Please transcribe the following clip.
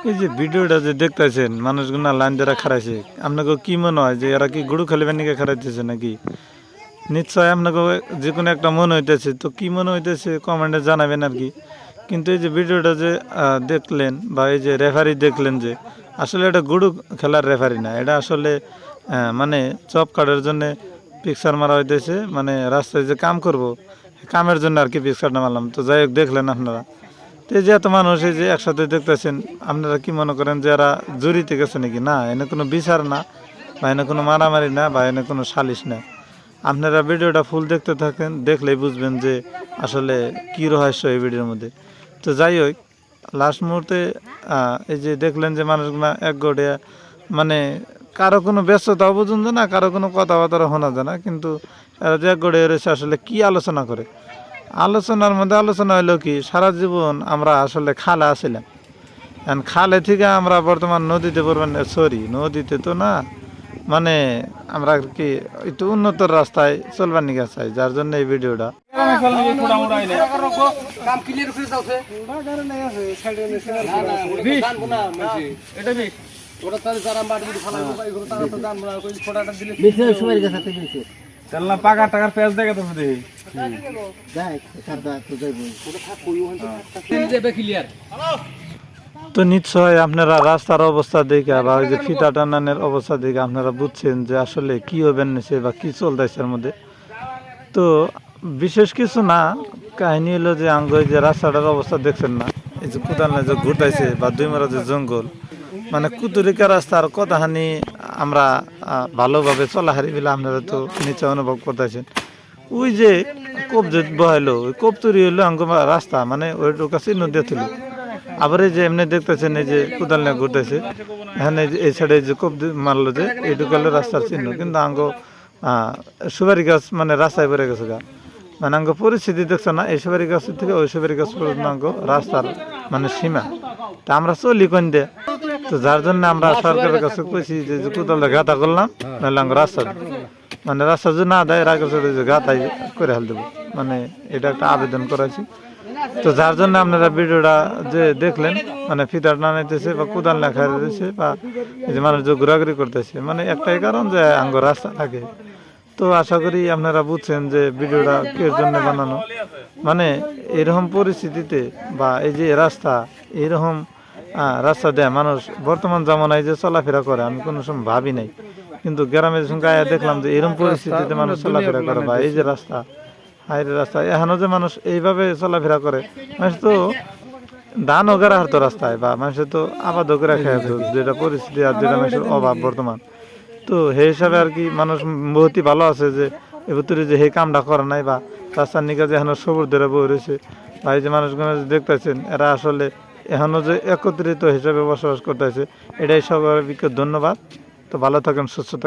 এই যে ভিডিওটা যে দেখতেছেন মানুষগুলো লাইন দ্বারা খারাইছে, আপনাকে কি মনে হয় যে এরা কি গরু খেলিবার নিকে খারাইতেছে নাকি? নিশ্চয় আপনাকে যে কোনো একটা মনে হইতেছে, তো কি মনে হইতেছে কমেন্টে জানাবেন আর কি। কিন্তু এই যে ভিডিওটা যে দেখলেন বা এই যে রেফারি দেখলেন, যে আসলে এটা গরু খেলার রেফারি না, এটা আসলে মানে চপ কাটার জন্য পিকচার মারা হইতেছে, মানে রাস্তায় যে কাম করব কামের জন্য আর কি পিকচারটা মারলাম। তো যাই হোক, দেখলেন আপনারা। তো এই যে এত মানুষ এই যে একসাথে দেখতেছেন, আপনারা কি মনে করেন যে এরা জড়িতে গেছে নাকি? না, এনে কোনো বিচার না, বা এনে কোনো মারামারি না, বা এনে কোনো সালিশ না। আপনারা ভিডিওটা ফুল দেখতে থাকেন, দেখলেই বুঝবেন যে আসলে কী রহস্য এই ভিডিওর মধ্যে। তো যাই হোক, লাস্ট মুহূর্তে এই যে দেখলেন যে মানুষগুলো এক গড়ে, মানে কারো কোনো ব্যস্ততা পর্যন্ত না, কারো কোনো কথাবার্তা শোনা যায় না, কিন্তু এরা যে এক গড়ে রয়েছে আসলে কি আলোচনা করে। আলোচনার মধ্যে আলোচনা হইলো কি, সারা জীবন আমরা আসলে খালে আসছিলাম, এখন খালে থেকে আমরা বর্তমান নদীতে পড়বেন, সরি নদীতে তো না, মানে আমরা আর কি একটু উন্নত রাস্তায় চলবার নিকে চাই, যার জন্য এই ভিডিওটা। পাকা টাকার পেঁয়াজ দেখে তো তো নিশ্চয় আপনারা রাস্তার অবস্থা দেখে বা ওই যে ফিতা টানানোর অবস্থা দেখে আপনারা বুঝছেন যে আসলে কি হবেন নিছে বা কি চলতেছে এর মধ্যে। তো বিশেষ কিছু না, কাহিনী হলো যে আঙ্গ যে রাস্তাটার অবস্থা দেখছেন না, এই যে কোদালে যে ঘুরতেছে বা দুই মারা যে জঙ্গল, মানে কুতুরিকা রাস্তার কতখানি আমরা ভালোভাবে চলাহারি বলে আপনারা তো নিচে অনুভব করতেছেন। ওই যে কোপ যে বহাইলো, ওই কোপ তৈরি হইলো আঙ্গ রাস্তা, মানে ওইটুকু চিহ্ন দিয়েছিল। আবার এই যে এমনি দেখতেছেন এই যে কোদাল নিয়ে ঘুরতেছে, এখানে এই সাইডে যে কোপ মারলো, যে এইটুকু হলো রাস্তার চিহ্ন, কিন্তু আঙ্গ সুপারি গাছ মানে রাস্তায় পড়ে গেছে গা, মানে আঙ্গ পরিস্থিতি দেখছো না, এই সুপারি গাছ থেকে ওই সুপারি গাছ পর্যন্ত আঙ্গ রাস্তার মানে সীমা। তা আমরা চলি কোন দিয়ে, তো যার জন্য আমরা সরকারের কাছে কইছি যে কোদালটা গাঁথা করলাম, নাহলে আঙ্গ রাস্তা মানে রাস্তা যদি না দেয় রাগের সাথে যে গাঁথাই করে হেল দেবো, মানে এটা একটা আবেদন করেছি। তো যার জন্য আপনারা ভিডিওটা যে দেখলেন, মানে ফিতা টানাইতেছে বা কোদাল লেখা দিতেছে, বা এই যে মানুষ যে ঘোরাঘুরি করতেছে, মানে একটাই কারণ যে আঙ্গ রাস্তা থাকে। তো আশা করি আপনারা বুঝছেন যে ভিডিওটা কের জন্য বানানো, মানে এরকম পরিস্থিতিতে বা এই যে রাস্তা, এইরকম রাস্তা দেয় মানুষ বর্তমান জামানায় যে চলাফেরা করে, আমি কোনো সময় ভাবি নাই, কিন্তু গ্রামের সঙ্গে দেখলাম যে এরকম পরিস্থিতিতে মানুষ চলাফেরা করে, বা এই যে রাস্তা, হাইরে রাস্তা এখনো যে মানুষ এইভাবে চলাফেরা করে, মানুষ তো ধানও গেরা হতো রাস্তায়, বা মানুষের তো আবাদও করে খেয়ে হতো, যেটা পরিস্থিতি আর যেটা মানুষের অভাব বর্তমান। তো সেই হিসাবে আর কি মানুষ বহুতই ভালো আছে যে এবার যে সেই কামটা করে নাই, বা রাস্তার নিকা যে এখনো সবুজ ধরে বই রয়েছে, বা এই যে মানুষগুলো দেখতেছেন এরা আসলে এখনো যে একত্রিত হিসাবে বসবাস করতেছে, এটাই সবার ধন্যবাদ। তো ভালো থাকেন, সুস্থ থাকেন।